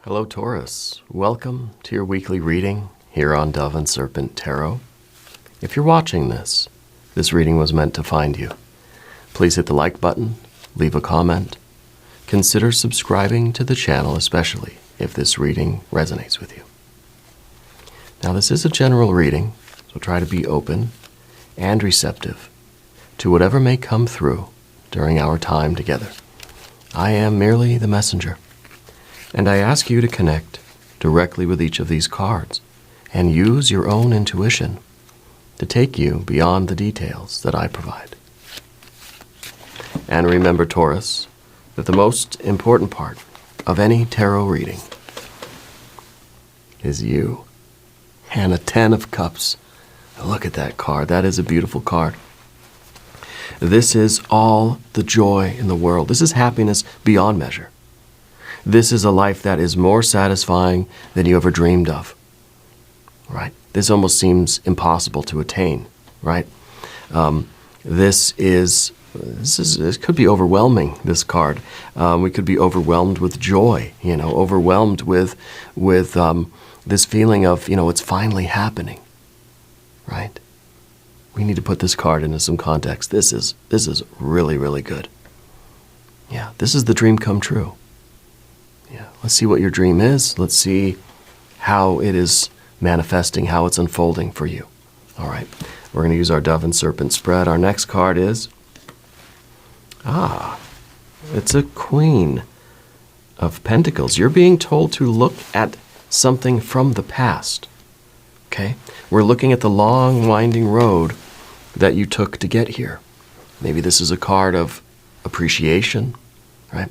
Hello, Taurus. Welcome to your weekly reading here on Dove and Serpent Tarot. If you're watching this reading was meant to find you. Please hit the like button, leave a comment. Consider subscribing to the channel, especially if this reading resonates with you. Now, this is a general reading, so try to be open and receptive to whatever may come through during our time together. I am merely the messenger. And I ask you to connect directly with each of these cards and use your own intuition to take you beyond the details that I provide. And remember, Taurus, that the most important part of any tarot reading is you. And a 10 of Cups. Look at that card. That is a beautiful card. This is all the joy in the world. This is happiness beyond measure. This is a life that is more satisfying than you ever dreamed of, right? This almost seems impossible to attain, right? This could be overwhelming, this card. We could be overwhelmed with joy, overwhelmed with this feeling of, it's finally happening, right? We need to put this card into some context. This is really, really good. Yeah, this is the dream come true. Yeah, let's see what your dream is. Let's see how it is manifesting, how it's unfolding for you. All right, we're going to use our Dove and Serpent spread. Our next card is, it's a Queen of Pentacles. You're being told to look at something from the past, okay? We're looking at the long, winding road that you took to get here. Maybe this is a card of appreciation, right?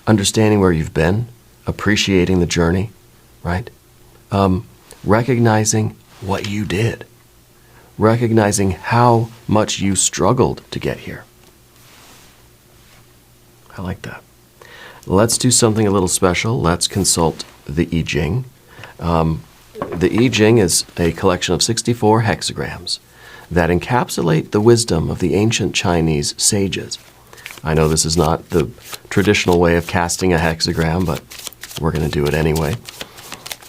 Understanding where you've been, appreciating the journey, right? Recognizing what you did, recognizing how much you struggled to get here. I like that. Let's do something a little special. Let's consult the I Ching. The I Ching is a collection of 64 hexagrams that encapsulate the wisdom of the ancient Chinese sages. I know this is not the traditional way of casting a hexagram, but we're going to do it anyway.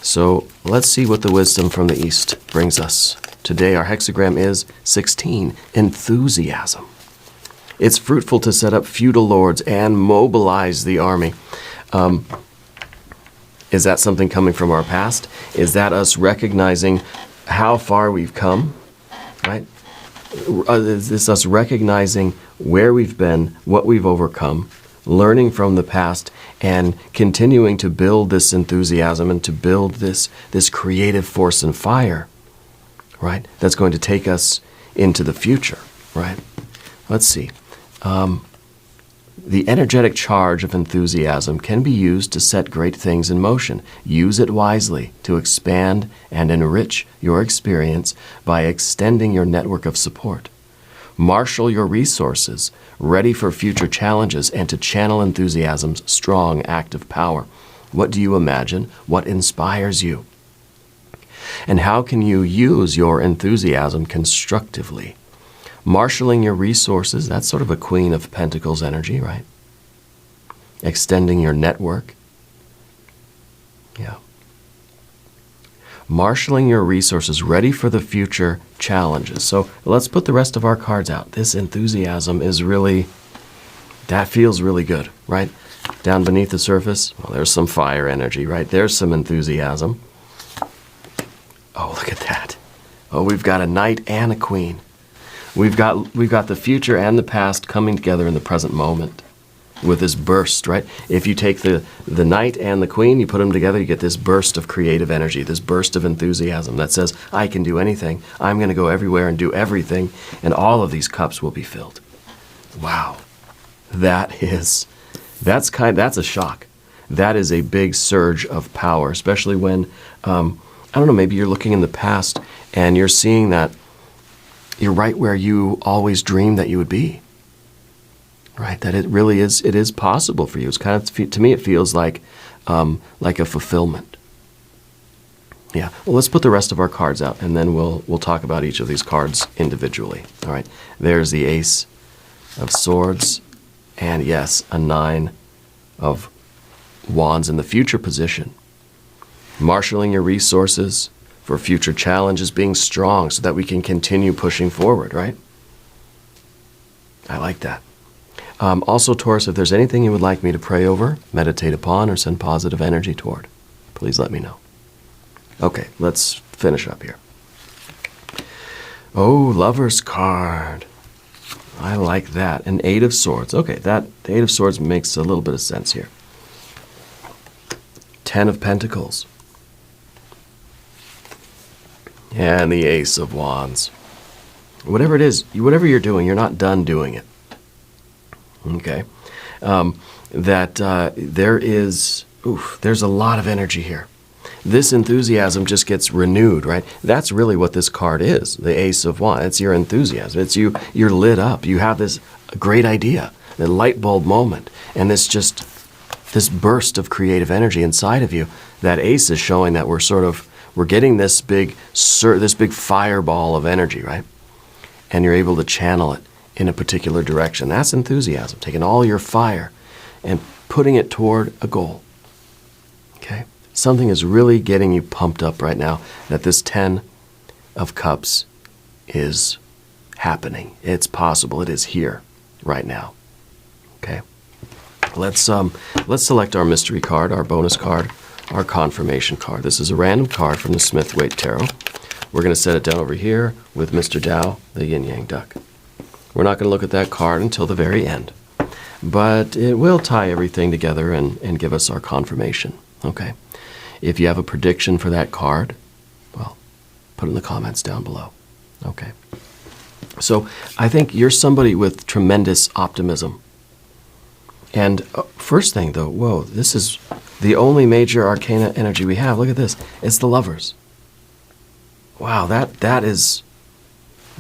So let's see what the wisdom from the East brings us. Today our hexagram is 16, enthusiasm. It's fruitful to set up feudal lords and mobilize the army. Is that something coming from our past? Is that us recognizing how far we've come, right? Is this us recognizing where we've been, what we've overcome, learning from the past, and continuing to build this enthusiasm and to build this creative force and fire, right? That's going to take us into the future, right? Let's see. The energetic charge of enthusiasm can be used to set great things in motion. Use it wisely to expand and enrich your experience by extending your network of support. Marshal your resources, ready for future challenges, and to channel enthusiasm's strong active power. What do you imagine? What inspires you? And how can you use your enthusiasm constructively? Marshaling your resources, that's sort of a Queen of Pentacles energy, right? Extending your network. Yeah. Marshaling your resources, ready for the future challenges. So let's put the rest of our cards out. This enthusiasm is really, that feels really good, right? Down beneath the surface, well, there's some fire energy, right? There's some enthusiasm. Oh, look at that. Oh, we've got a Knight and a Queen. We've got the future and the past coming together in the present moment with this burst, right? If you take the Knight and the Queen, you put them together, you get this burst of creative energy, this burst of enthusiasm that says, I can do anything. I'm going to go everywhere and do everything, and all of these cups will be filled. Wow. That's a shock. That is a big surge of power, especially when, I don't know, maybe you're looking in the past and you're seeing that you're right where you always dreamed that you would be, right? That it really is, it is possible for you. It's kind of, to me, it feels like a fulfillment. Yeah, well, let's put the rest of our cards out, and then we'll talk about each of these cards individually. All right, there's the Ace of Swords, and yes, a 9 of Wands in the future position. marshaling your resources for future challenges, being strong so that we can continue pushing forward, right? I like that. Also, Taurus, if there's anything you would like me to pray over, meditate upon, or send positive energy toward, please let me know. Okay, let's finish up here. Oh, Lover's card. I like that. An Eight of Swords. Okay, the Eight of Swords makes a little bit of sense here. 10 of Pentacles. And the Ace of Wands. Whatever it is, whatever you're doing, you're not done doing it. Okay? There's a lot of energy here. This enthusiasm just gets renewed, right? That's really what this card is, the Ace of Wands. It's your enthusiasm. It's you're lit up. You have this great idea, a light bulb moment, and this burst of creative energy inside of you. That Ace is showing that we're getting this big fireball of energy, right? And you're able to channel it in a particular direction. That's enthusiasm, taking all your fire and putting it toward a goal. Okay? Something is really getting you pumped up right now that this 10 of Cups is happening. It's possible. It is here right now. Okay? Let's select our mystery card, our bonus card, our confirmation card. This is a random card from the Smith-Waite Tarot. We're going to set it down over here with Mr. Tao, the yin-yang duck. We're not going to look at that card until the very end, but it will tie everything together and give us our confirmation. Okay? If you have a prediction for that card, well, put it in the comments down below. Okay? So I think you're somebody with tremendous optimism. And first thing, though, whoa, this is the only major arcana energy we have. Look at this. It's the Lovers. Wow, that is,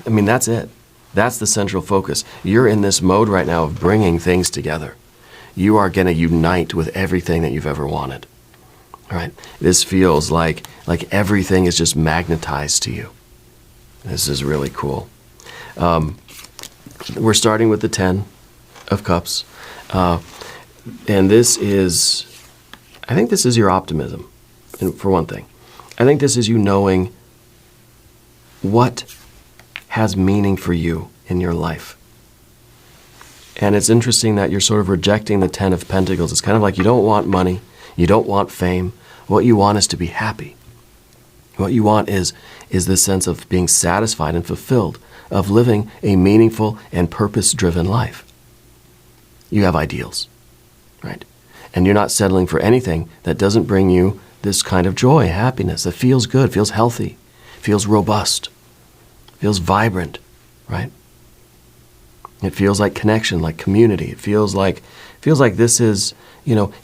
I mean, that's it. That's the central focus. You're in this mode right now of bringing things together. You are going to unite with everything that you've ever wanted. All right? This feels like everything is just magnetized to you. This is really cool. We're starting with the 10 of Cups. And this is, I think this is your optimism, for one thing. I think this is you knowing what has meaning for you in your life. And it's interesting that you're sort of rejecting the 10 of Pentacles. It's kind of like you don't want money, you don't want fame. What you want is to be happy. What you want is this sense of being satisfied and fulfilled, of living a meaningful and purpose-driven life. You have ideals, right? And you're not settling for anything that doesn't bring you this kind of joy, happiness, that feels good, feels healthy, feels robust, feels vibrant, right? It feels like connection, like community. It feels like this is,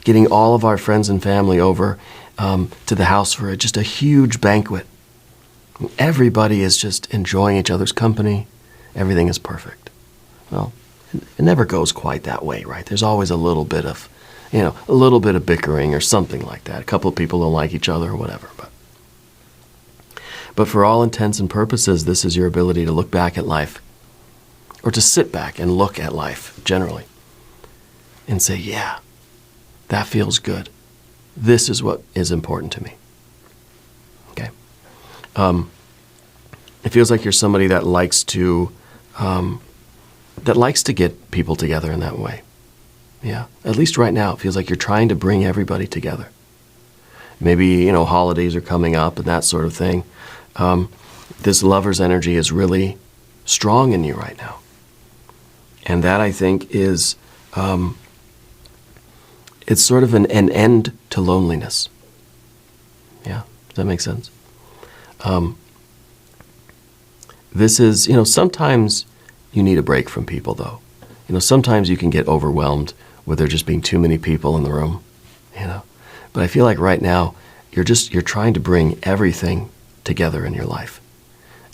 getting all of our friends and family over to the house for just a huge banquet. Everybody is just enjoying each other's company. Everything is perfect. Well, it never goes quite that way, right? There's always a little bit of bickering or something like that. A couple of people don't like each other or whatever. But for all intents and purposes, this is your ability to look back at life, or to sit back and look at life generally and say, yeah, that feels good. This is what is important to me. Okay. It feels like you're somebody that likes to get people together in that way. Yeah. At least right now, it feels like you're trying to bring everybody together. Maybe, holidays are coming up and that sort of thing. This Lover's energy is really strong in you right now. And that, I think, is, it's sort of an end to loneliness. Yeah, does that make sense? This is, sometimes you need a break from people, though. Sometimes you can get overwhelmed with there just being too many people in the room, But I feel like right now, you're trying to bring everything together in your life.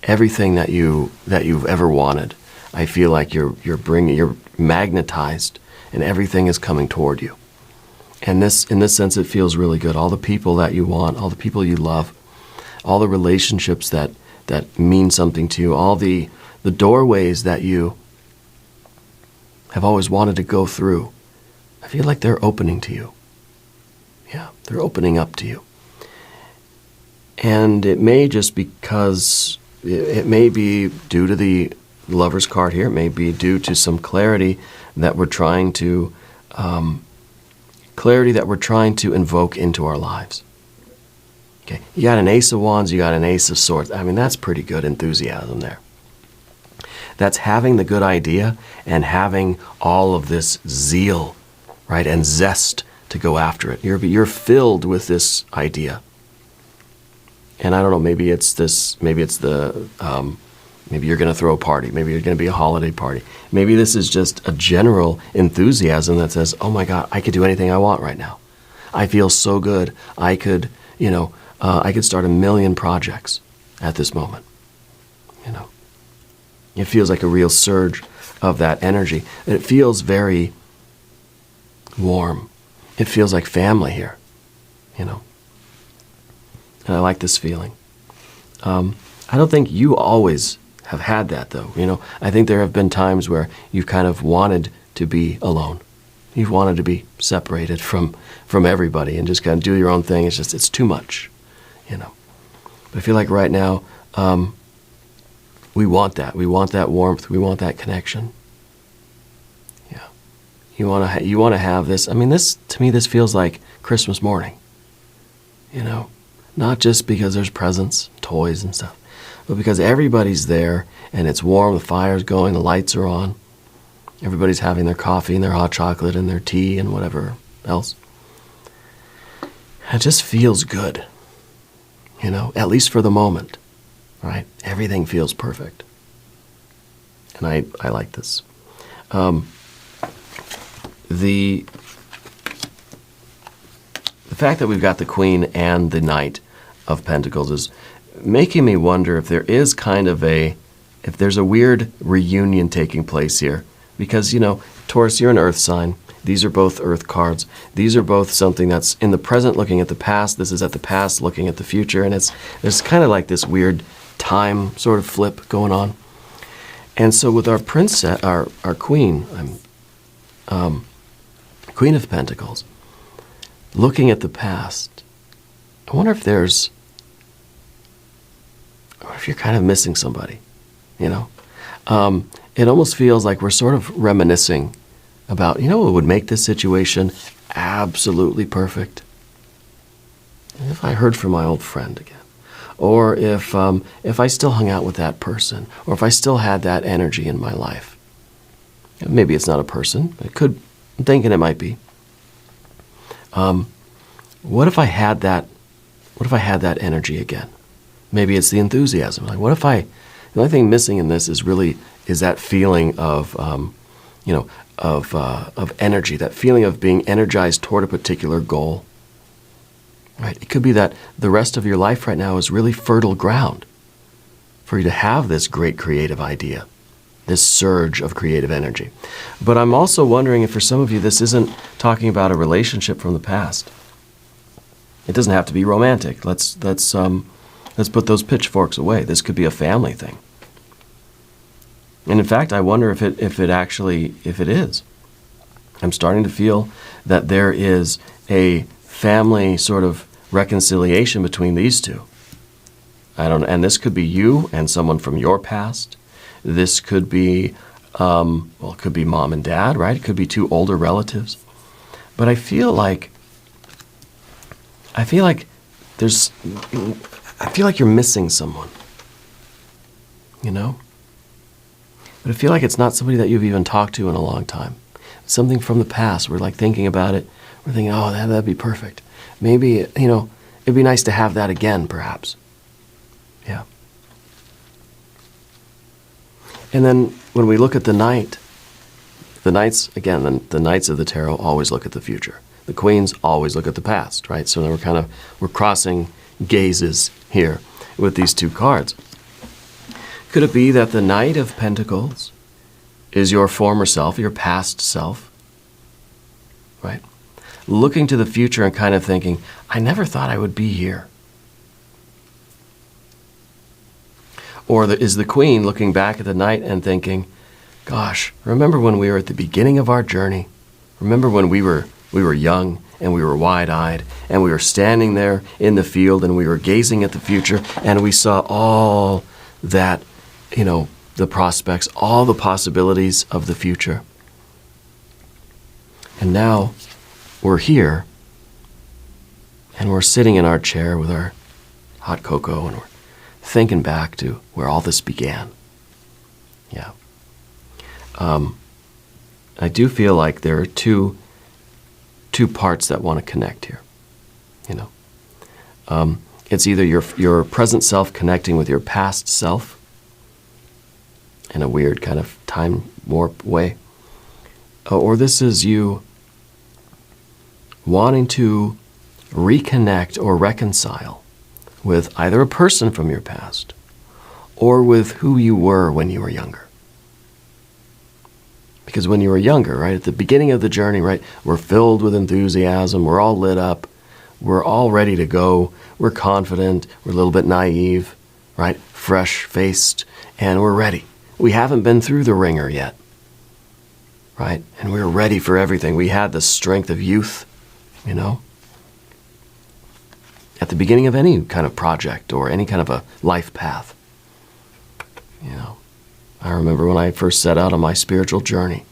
Everything that you've ever wanted. I feel like you're magnetized, and everything is coming toward you. And in this sense, it feels really good. All the people that you want, all the people you love, all the relationships that mean something to you, all the doorways that you have always wanted to go through, I feel like they're opening to you. Yeah, they're opening up to you. And it may just because, it may be due to the Lover's card here, it may be due to some clarity that we're trying to, invoke into our lives. Okay, you got an Ace of Wands, you got an Ace of Swords. I mean, that's pretty good enthusiasm there. That's having the good idea and having all of this zeal, right, and zest to go after it. You're filled with this idea. And I don't know, maybe it's this, maybe it's the, maybe you're going to throw a party. Maybe you're going to be a holiday party. Maybe this is just a general enthusiasm that says, oh my God, I could do anything I want right now. I feel so good. I could, I could start 1,000,000 projects at this moment. It feels like a real surge of that energy. It feels very warm. It feels like family here, And I like this feeling. I don't think you always have had that, though. I think there have been times where you've kind of wanted to be alone. You've wanted to be separated from everybody and just kind of do your own thing. It's too much, But I feel like right now, we want that. We want that warmth. We want that connection. Yeah. You want to have this. I mean, to me, this feels like Christmas morning. Not just because there's presents, toys and stuff, but because everybody's there and it's warm, the fire's going, the lights are on. Everybody's having their coffee and their hot chocolate and their tea and whatever else. It just feels good, at least for the moment, right? Everything feels perfect. And I like this. The fact that we've got the Queen and the Knight of Pentacles is making me wonder if there is if there's a weird reunion taking place here. Because, Taurus, you're an earth sign. These are both earth cards. These are both something that's in the present looking at the past. This is at the past looking at the future. And there's kind of like this weird time sort of flip going on. And so with our princess, our Queen, Queen of Pentacles, looking at the past, I wonder if you're kind of missing somebody, It almost feels like we're sort of reminiscing about, what would make this situation absolutely perfect? If I heard from my old friend again, or if I still hung out with that person, or if I still had that energy in my life. Maybe it's not a person. I'm thinking it might be. What if I had that energy again? Maybe it's the enthusiasm. Like, the only thing missing in this is that feeling of energy, that feeling of being energized toward a particular goal. Right? It could be that the rest of your life right now is really fertile ground for you to have this great creative idea, this surge of creative energy. But I'm also wondering if for some of you this isn't talking about a relationship from the past. It doesn't have to be romantic. Let's put those pitchforks away. This could be a family thing. And in fact, I wonder if it is. I'm starting to feel that there is a family sort of reconciliation between these two. And this could be you and someone from your past. This could be, it could be mom and dad, right? It could be two older relatives. But I feel like you're missing someone, But I feel like it's not somebody that you've even talked to in a long time. It's something from the past. We're like thinking about it. We're thinking, oh, that'd be perfect. Maybe, it'd be nice to have that again, perhaps. Yeah. And then when we look at the Knights, again, the Knights of the Tarot always look at the future. The Queens always look at the past, right? So then we're crossing gazes here with these two cards. Could it be that the Knight of Pentacles is your former self, your past self, right? Looking to the future and kind of thinking, I never thought I would be here. Or is the Queen looking back at the Knight and thinking, gosh, remember when we were at the beginning of our journey? Remember when we were We were young and we were wide-eyed and we were standing there in the field and we were gazing at the future and we saw all that, the prospects, all the possibilities of the future. And now we're here and we're sitting in our chair with our hot cocoa and we're thinking back to where all this began. Yeah. I do feel like there are two parts that want to connect here. It's either your present self connecting with your past self in a weird kind of time warp way, or this is you wanting to reconnect or reconcile with either a person from your past or with who you were when you were younger. Because when you were younger, right, at the beginning of the journey, right, we're filled with enthusiasm, we're all lit up, we're all ready to go, we're confident, we're a little bit naive, right, fresh-faced, and we're ready. We haven't been through the ringer yet, right, and we're ready for everything. We had the strength of youth, at the beginning of any kind of project or any kind of a life path. I remember when I first set out on my spiritual journey,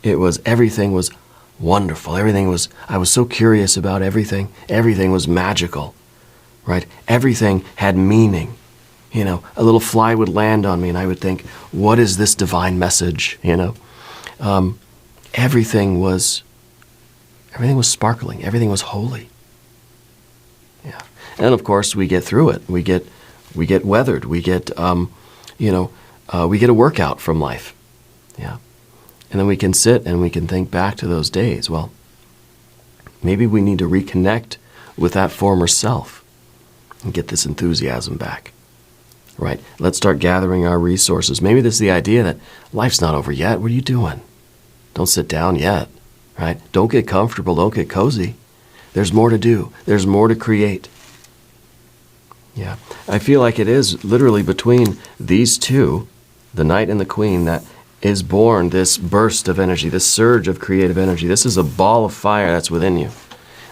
everything was wonderful. I was so curious about everything. Everything was magical, right? Everything had meaning. A little fly would land on me and I would think, what is this divine message? Everything was sparkling. Everything was holy. Yeah. And of course we get through it. We get weathered. We get, we get a workout from life. Yeah. And then we can sit and we can think back to those days. Well, maybe we need to reconnect with that former self and get this enthusiasm back. Right? Let's start gathering our resources. Maybe this is the idea that life's not over yet. What are you doing? Don't sit down yet. Right? Don't get comfortable. Don't get cozy. There's more to do. There's more to create. Yeah. I feel like it is literally between these two, the Knight and the Queen, that is born this burst of energy, this surge of creative energy. This is a ball of fire that's within you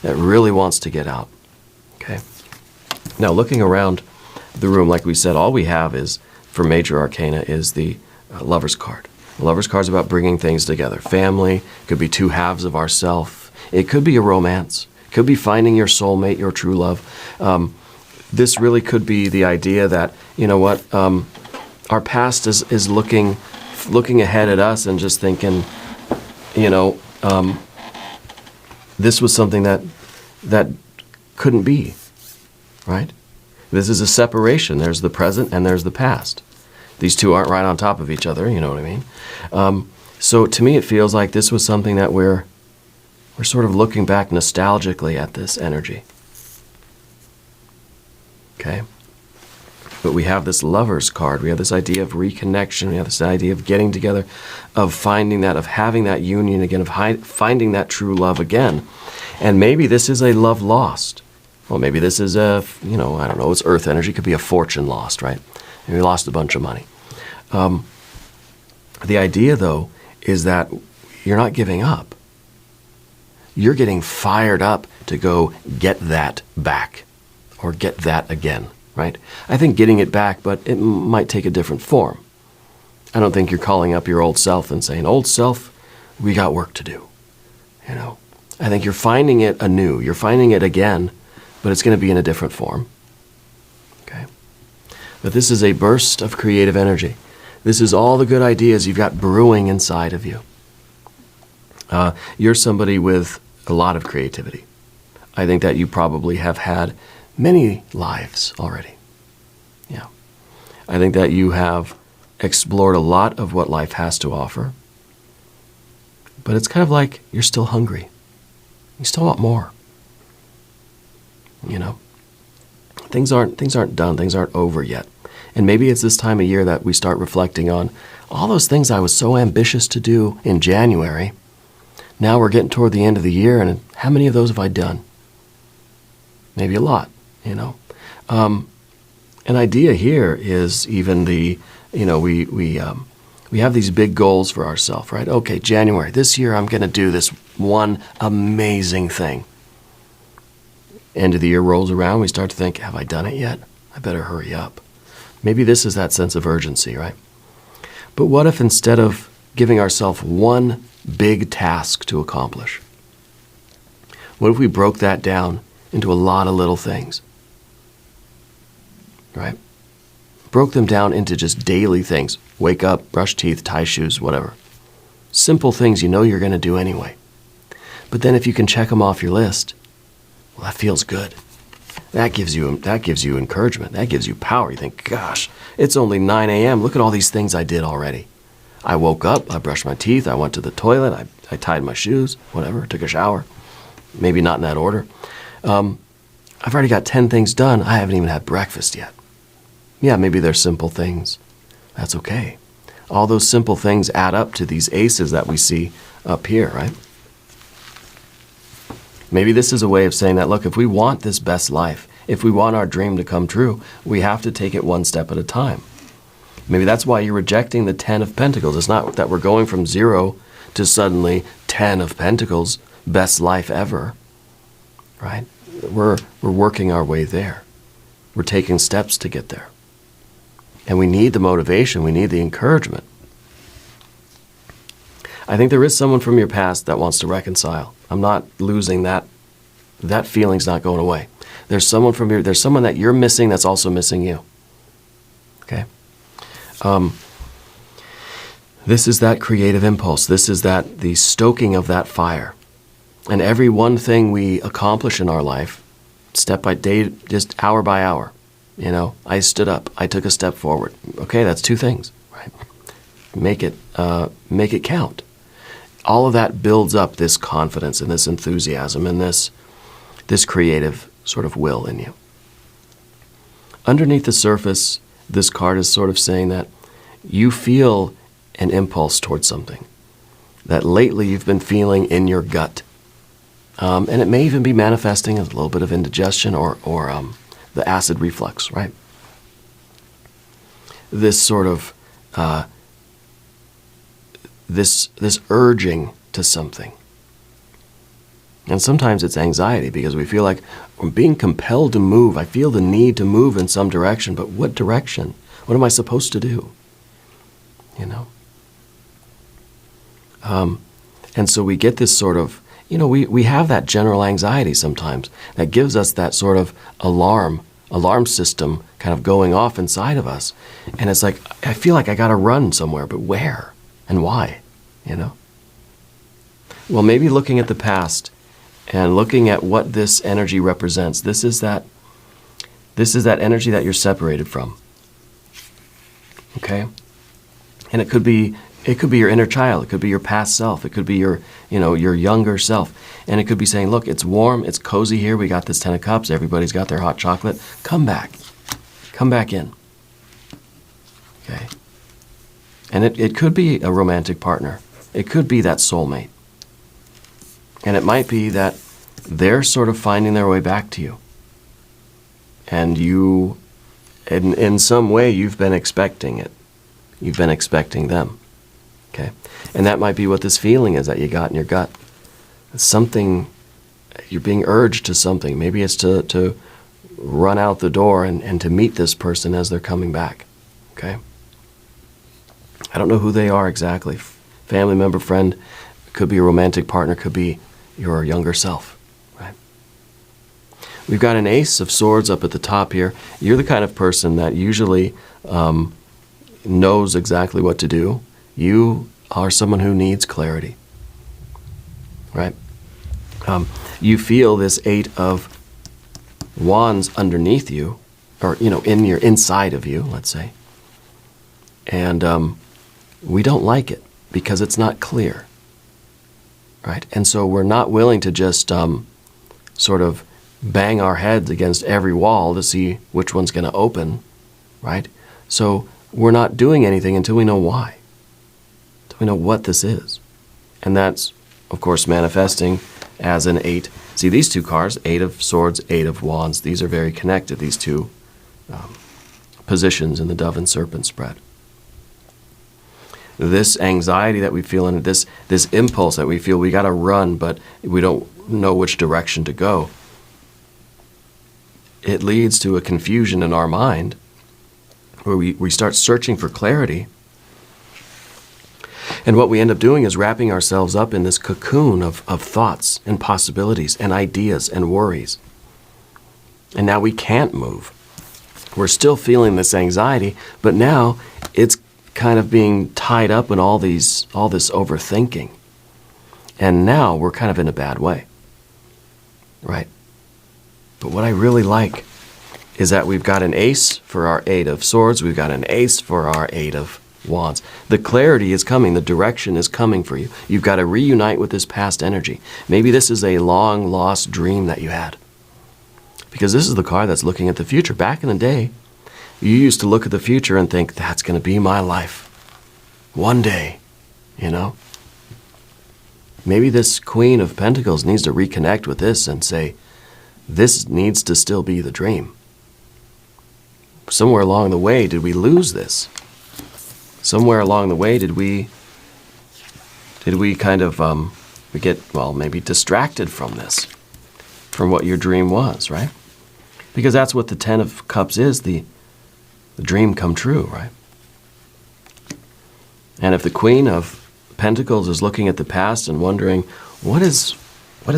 that really wants to get out. Okay. Now, looking around the room, like we said, all we have is, for major arcana, is the Lover's card. The Lover's card is about bringing things together. Family, could be two halves of ourself. It could be a romance. It could be finding your soulmate, your true love. This really could be the idea that, our past is looking ahead at us and just thinking, this was something that couldn't be, right? This is a separation. There's the present and there's the past. These two aren't right on top of each other, you know what I mean? So to me it feels like this was something that we're sort of looking back nostalgically at this energy. Okay? But we have this Lover's card. We have this idea of reconnection. We have this idea of getting together, of finding that, of having that union again, of finding that true love again. And maybe this is a love lost. Well, maybe this is I don't know, it's earth energy. It could be a fortune lost, right? Maybe we lost a bunch of money. The idea, though, is that you're not giving up. You're getting fired up to go get that back or get that again. Right? I think getting it back, but it might take a different form. I don't think you're calling up your old self and saying, old self, we got work to do. I think you're finding it anew. You're finding it again, but it's going to be in a different form. Okay? But this is a burst of creative energy. This is all the good ideas you've got brewing inside of you. You're somebody with a lot of creativity. I think that you probably have had many lives already. Yeah. I think that you have explored a lot of what life has to offer. But it's kind of like you're still hungry. You still want more. Things aren't done. Things aren't over yet. And maybe it's this time of year that we start reflecting on all those things I was so ambitious to do in January. Now we're getting toward the end of the year, and how many of those have I done? Maybe a lot. An idea here is even the, we We have these big goals for ourselves, right? Okay, January, this year I'm going to do this one amazing thing. End of the year rolls around, we start to think, have I done it yet? I better hurry up. Maybe this is that sense of urgency, right? But what if instead of giving ourselves one big task to accomplish, what if we broke that down into a lot of little things, right? Broke them down into just daily things. Wake up, brush teeth, tie shoes, whatever. Simple things you know you're going to do anyway. But then if you can check them off your list, well, that feels good. That gives you encouragement. That gives you power. You think, gosh, it's only 9 a.m. Look at all these things I did already. I woke up, I brushed my teeth, I went to the toilet, I tied my shoes, whatever, took a shower. Maybe not in that order. I've already got 10 things done. I haven't even had breakfast yet. Yeah, maybe they're simple things. That's okay. All those simple things add up to these aces that we see up here, right? Maybe this is a way of saying that, look, if we want this best life, if we want our dream to come true, we have to take it one step at a time. Maybe that's why you're rejecting the 10 of Pentacles. It's not that we're going from 0 to suddenly 10 of Pentacles, best life ever, right? We're working our way there. We're taking steps to get there. And we need the motivation. We need the encouragement. I think there is someone from your past that wants to reconcile. I'm not losing that. That feeling's not going away. There's someone that you're missing that's also missing you. Okay? This is that creative impulse. This is the stoking of that fire. And every one thing we accomplish in our life, step by day, just hour by hour, I stood up, I took a step forward. Okay, that's 2 things, right? Make it count. All of that builds up this confidence and this enthusiasm and this creative sort of will in you. Underneath the surface, this card is sort of saying that you feel an impulse towards something that lately you've been feeling in your gut. And it may even be manifesting as a little bit of indigestion or the acid reflux, right? This sort of, this urging to something. And sometimes it's anxiety because we feel like I'm being compelled to move. I feel the need to move in some direction, but what direction? What am I supposed to do? And so we get this sort of, we have that general anxiety sometimes that gives us that sort of alarm system kind of going off inside of us. And it's like, I feel like I got to run somewhere, but where and why, Well, maybe looking at the past and looking at what this energy represents, this is that energy that you're separated from. Okay? And it could be your inner child, it could be your past self, it could be your younger self. And it could be saying, look, it's warm, it's cozy here, we got this 10 of cups, everybody's got their hot chocolate. Come back in. Okay? And it could be a romantic partner. It could be that soulmate. And it might be that they're sort of finding their way back to you. And you, in some way, you've been expecting it. You've been expecting them. Okay? And that might be what this feeling is that you got in your gut. It's something, you're being urged to something. Maybe it's to run out the door and to meet this person as they're coming back. Okay? I don't know who they are exactly. Family member, friend, could be a romantic partner, could be your younger self. Right? We've got an Ace of Swords up at the top here. You're the kind of person that usually knows exactly what to do. You are someone who needs clarity. Right? You feel this 8 of Wands underneath you, or in your inside of you, let's say. And we don't like it because it's not clear. Right? And so we're not willing to just sort of bang our heads against every wall to see which one's going to open. Right? So we're not doing anything until we know why. Until we know what this is. And that's, of course, manifesting as an 8. See, these 2 cards, 8 of Swords, 8 of Wands, these are very connected, these 2 positions in the Dove and Serpent spread. this anxiety that we feel and this impulse that we feel we got to run, but we don't know which direction to go, it leads to a confusion in our mind where we start searching for clarity. And what we end up doing is wrapping ourselves up in this cocoon of thoughts and possibilities and ideas and worries. And now we can't move. We're still feeling this anxiety, but now it's kind of being tied up in all this overthinking. And now we're kind of in a bad way. Right? But what I really like is that we've got an ace for our 8 of swords. We've got an ace for our 8 of wands. The clarity is coming. The direction is coming for you. You've got to reunite with this past energy. Maybe this is a long lost dream that you had. Because this is the card that's looking at the future. Back in the day, you used to look at the future and think, that's going to be my life. One day, you know. Maybe this Queen of Pentacles needs to reconnect with this and say, this needs to still be the dream. Somewhere along the way, did we lose this? Somewhere along the way, did we kind of, we get, well, maybe distracted from this, from what your dream was, right? Because that's what the 10 of Cups is, the dream come true, right? And if the Queen of Pentacles is looking at the past and wondering, what is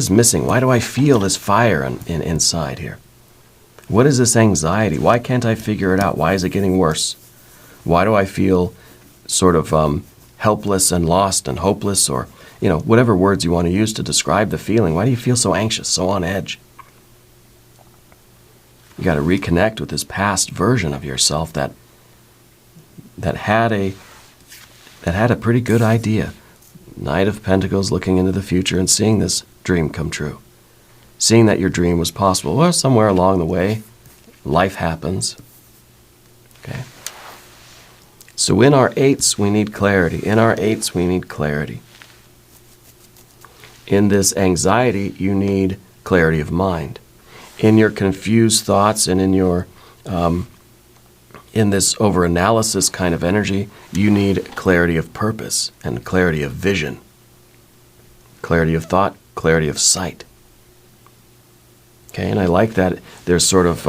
missing? Why do I feel this fire inside here? What is this anxiety? Why can't I figure it out? Why is it getting worse? Why do I feel sort of helpless and lost and hopeless, or, you know, whatever words you want to use to describe the feeling? Why do you feel so anxious, so on edge? You got to reconnect with this past version of yourself that had a pretty good idea. Knight of Pentacles looking into the future and seeing this dream come true. Seeing that your dream was possible. Well, somewhere along the way, life happens. Okay? So in our 8s, we need clarity. In our 8s, we need clarity. In this anxiety, you need clarity of mind. In your confused thoughts and in your in this overanalysis kind of energy, you need clarity of purpose and clarity of vision. Clarity of thought, clarity of sight. Okay, and I like that they're sort of,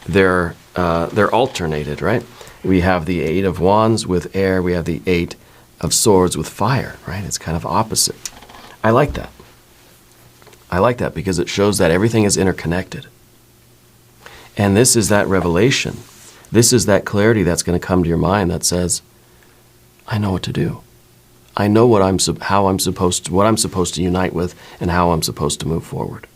they're alternated, right? We have the 8 of Wands with air, we have the 8 of Swords with fire, right? It's kind of opposite. I like that. I like that because it shows that everything is interconnected. And this is that revelation. This is that clarity that's going to come to your mind that says, I know what to do. I know what I'm supposed to unite with and how I'm supposed to move forward.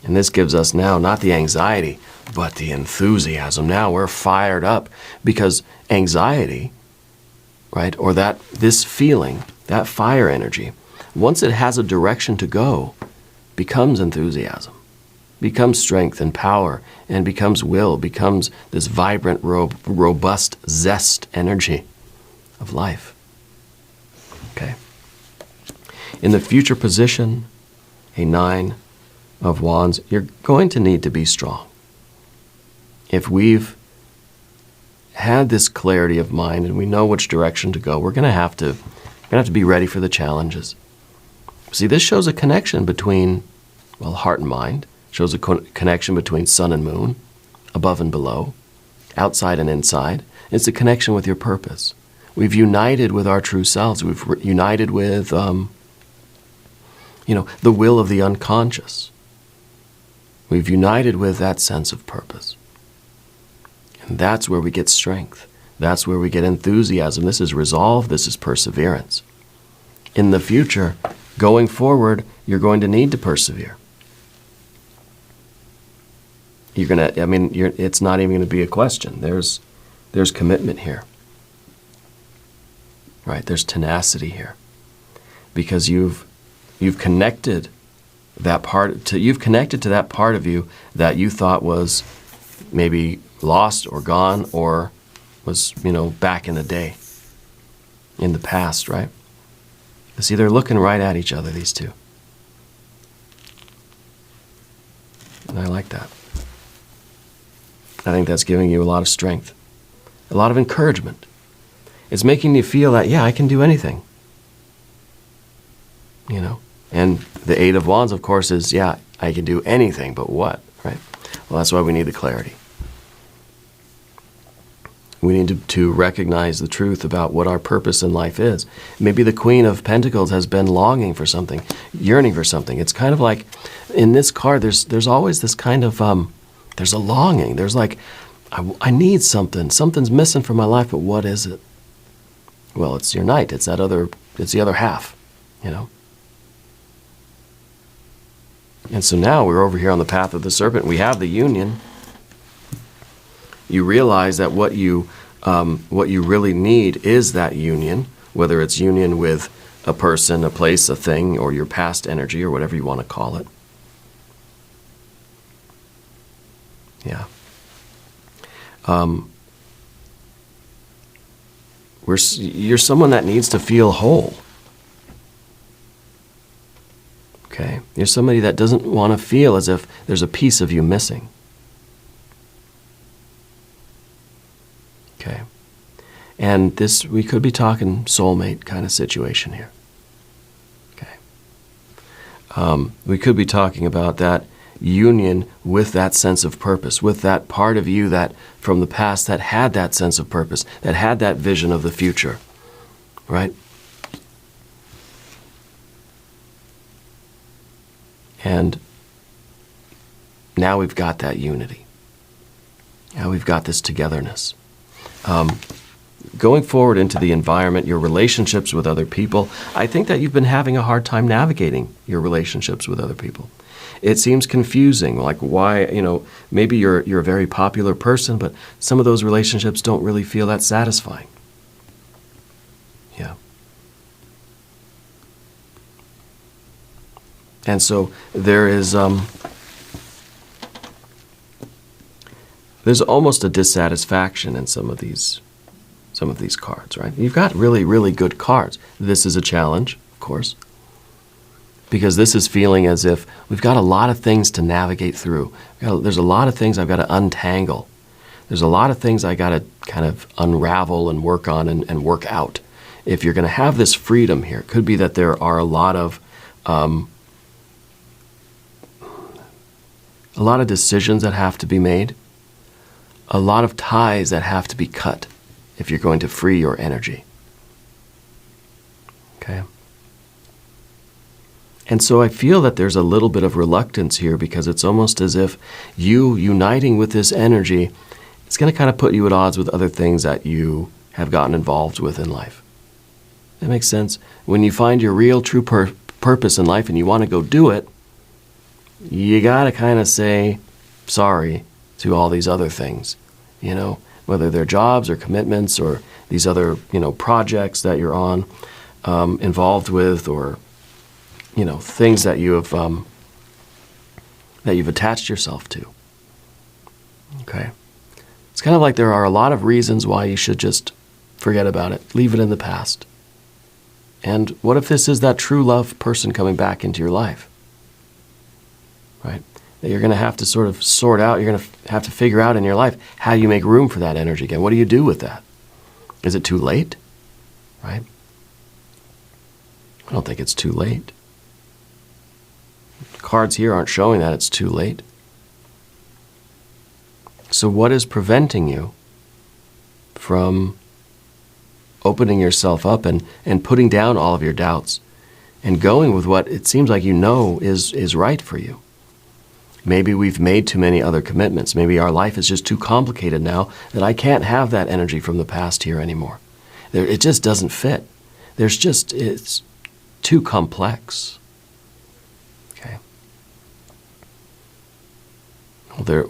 And this gives us now not the anxiety, but the enthusiasm. Now we're fired up because anxiety, right, or this feeling, that fire energy, once it has a direction to go, becomes enthusiasm, becomes strength and power, and becomes will, becomes this vibrant, robust zest energy of life. Okay. In the future position, a 9 of Wands, you're going to need to be strong. If we've had this clarity of mind and we know which direction to go, we're going to have to be ready for the challenges. See, this shows a connection between, well, heart and mind, shows a connection between sun and moon, above and below, outside and inside. It's a connection with your purpose. We've united with our true selves. We've united with, the will of the unconscious. We've united with that sense of purpose. And that's where we get strength. That's where we get enthusiasm. This is resolve. This is perseverance. In the future, going forward, you're going to need to persevere. It's not even going to be a question. There's commitment here. Right? There's tenacity here. Because you've connected you've connected to that part of you that you thought was maybe lost or gone or was, back in the day, in the past, right? See, they're looking right at each other, these two. And I like that. I think that's giving you a lot of strength, a lot of encouragement. It's making you feel that, yeah, I can do anything. You know? And the Eight of Wands, of course, is, yeah, I can do anything, but what, right? Well, that's why we need the clarity. We need to recognize the truth about what our purpose in life is. Maybe the Queen of Pentacles has been longing for something, yearning for something. It's kind of like, in this card, there's always this kind of, there's a longing. There's like, I need something. Something's missing from my life, but what is it? Well, it's your Knight. It's the other half, you know? And so now we're over here on the path of the Serpent. We have the union. You realize that what you really need is that union, whether it's union with a person, a place, a thing, or your past energy, or whatever you want to call it. Yeah. You're someone that needs to feel whole. Okay? You're somebody that doesn't want to feel as if there's a piece of you missing. Okay. And this, we could be talking soulmate kind of situation here. Okay. We could be talking about that union with that sense of purpose, with that part of you that from the past that had that sense of purpose, that had that vision of the future, right? And now we've got that unity. Now we've got this togetherness. Going forward into the environment, your relationships with other people, I think that you've been having a hard time navigating your relationships with other people. It seems confusing, like why, you know, maybe you're a very popular person, but some of those relationships don't really feel that satisfying. Yeah. And so there is, there's almost a dissatisfaction in some of these cards, right? You've got really, really good cards. This is a challenge, of course, because this is feeling as if we've got a lot of things to navigate through. There's a lot of things I've got to untangle. There's a lot of things I got to kind of unravel and work on and work out. If you're going to have this freedom here, it could be that there are a lot of decisions that have to be made, a lot of ties that have to be cut if you're going to free your energy. Okay? And so I feel that there's a little bit of reluctance here because it's almost as if you uniting with this energy, it's going to kind of put you at odds with other things that you have gotten involved with in life. That makes sense? When you find your real, true purpose in life and you want to go do it, you got to kind of say sorry to all these other things, you know, whether they're jobs or commitments or these other, you know, projects that you're on, involved with, or, you know, things that you have, that you've attached yourself to. Okay? It's kind of like there are a lot of reasons why you should just forget about it, leave it in the past. And what if this is that true love person coming back into your life? Right? That you're going to have to sort of sort out, you're going to have to figure out in your life how you make room for that energy again. What do you do with that? Is it too late? Right? I don't think it's too late. Cards here aren't showing that it's too late. So what is preventing you from opening yourself up and putting down all of your doubts and going with what it seems like you know is right for you? Maybe we've made too many other commitments. Maybe our life is just too complicated now that I can't have that energy from the past here anymore. It just doesn't fit. It's too complex. Okay. Well,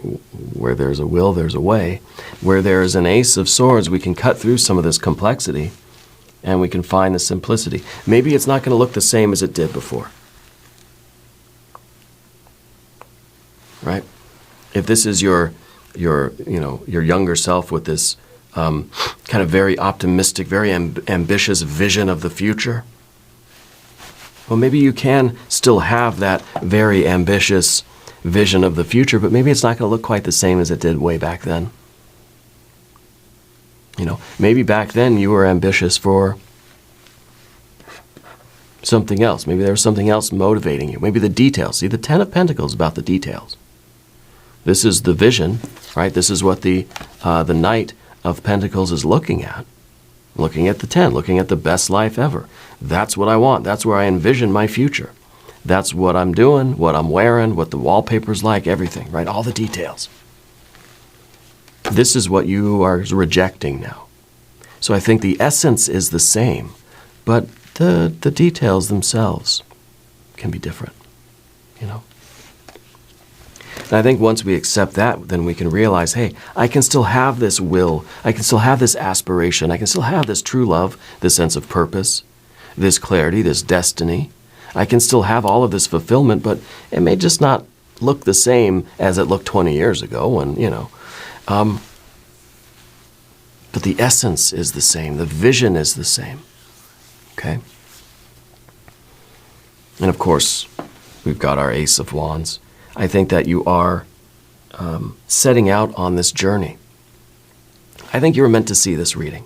where there's a will, there's a way. Where there is an Ace of Swords, we can cut through some of this complexity and we can find the simplicity. Maybe it's not going to look the same as it did before. Right? If this is your younger self with this kind of very optimistic, very ambitious vision of the future, well, maybe you can still have that very ambitious vision of the future, but maybe it's not going to look quite the same as it did way back then. Maybe back then you were ambitious for something else. Maybe there was something else motivating you. Maybe the details. See, the Ten of Pentacles is about the details. This is the vision, right? This is what the Knight of Pentacles is looking at. Looking at the 10, looking at the best life ever. That's what I want. That's where I envision my future. That's what I'm doing, what I'm wearing, what the wallpaper's like, everything, right? All the details. This is what you are rejecting now. So I think the essence is the same, but the details themselves can be different, And I think once we accept that, then we can realize, hey, I can still have this will, I can still have this aspiration, I can still have this true love, this sense of purpose, this clarity, this destiny. I can still have all of this fulfillment, but it may just not look the same as it looked 20 years ago when, but the essence is the same. The vision is the same. Okay? And of course, we've got our Ace of Wands. I think that you are setting out on this journey. I think you were meant to see this reading.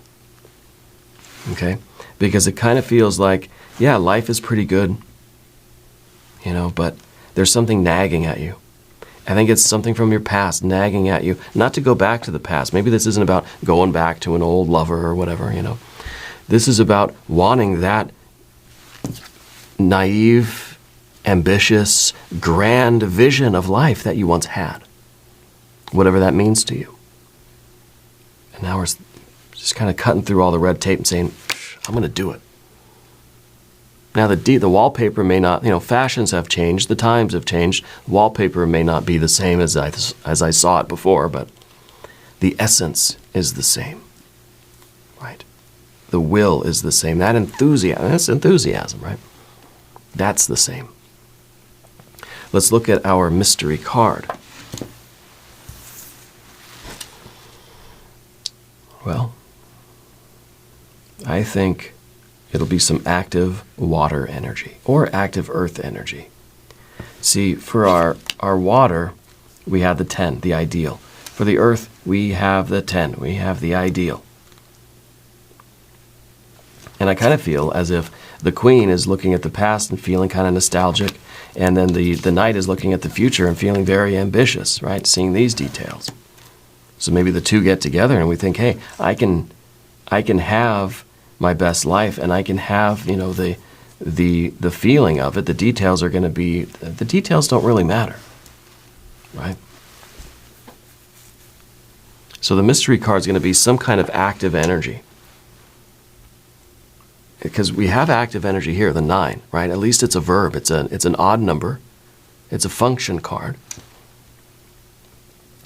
Okay? Because it kind of feels like, yeah, life is pretty good, but there's something nagging at you. I think it's something from your past nagging at you. Not to go back to the past. Maybe this isn't about going back to an old lover or whatever, This is about wanting that naive, ambitious, grand vision of life that you once had. Whatever that means to you. And now we're just kind of cutting through all the red tape and saying, I'm going to do it. Now the wallpaper may not, fashions have changed, the times have changed. Wallpaper may not be the same as I saw it before, but the essence is the same, right? The will is the same. That enthusiasm, that's enthusiasm, right? That's the same. Let's look at our mystery card. Well, I think it'll be some active water energy or active earth energy. See, for our water, we have the 10, the ideal. For the earth, we have the 10, we have the ideal. And I kind of feel as if the queen is looking at the past and feeling kind of nostalgic, and then the knight is looking at the future and feeling very ambitious, right? Seeing these details. So maybe the two get together and we think, hey, I can have my best life, and I can have, the feeling of it. The details are going to be, the details don't really matter, right? So the mystery card is going to be some kind of active energy. Because we have active energy here, the 9, right? At least it's a verb. It's an odd number. It's a function card.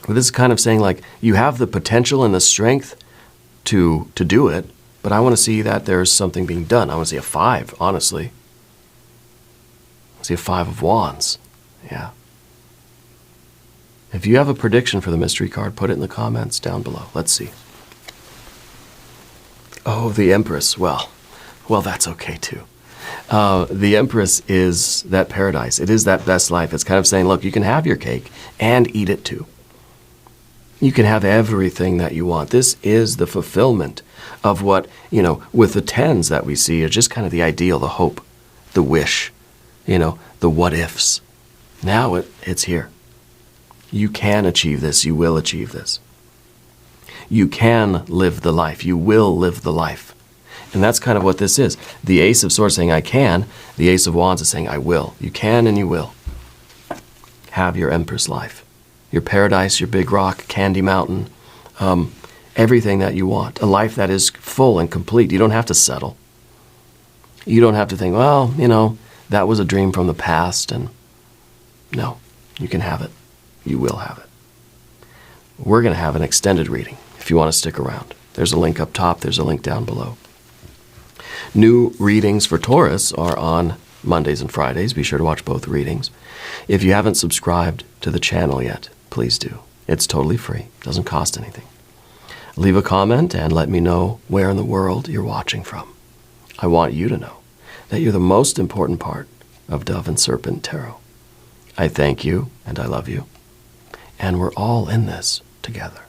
But this is kind of saying, like, you have the potential and the strength to do it, but I want to see that there's something being done. I want to see a 5, honestly. I see a 5 of Wands. Yeah. If you have a prediction for the mystery card, put it in the comments down below. Let's see. Oh, the Empress. Well, that's okay too. The Empress is that paradise. It is that best life. It's kind of saying, look, you can have your cake and eat it too. You can have everything that you want. This is the fulfillment of what, with the 10s that we see, are just kind of the ideal, the hope, the wish, the what ifs. Now it's here. You can achieve this. You will achieve this. You can live the life. You will live the life. And that's kind of what this is. The Ace of Swords saying, I can. The Ace of Wands is saying, I will. You can and you will. Have your Empress life. Your paradise, your big rock, candy mountain, everything that you want. A life that is full and complete. You don't have to settle. You don't have to think, well, that was a dream from the past. And no, you can have it. You will have it. We're going to have an extended reading if you want to stick around. There's a link up top. There's a link down below. New readings for Taurus are on Mondays and Fridays. Be sure to watch both readings. If you haven't subscribed to the channel yet, please do. It's totally free. Doesn't cost anything. Leave a comment and let me know where in the world you're watching from. I want you to know that you're the most important part of Dove and Serpent Tarot. I thank you and I love you. And we're all in this together.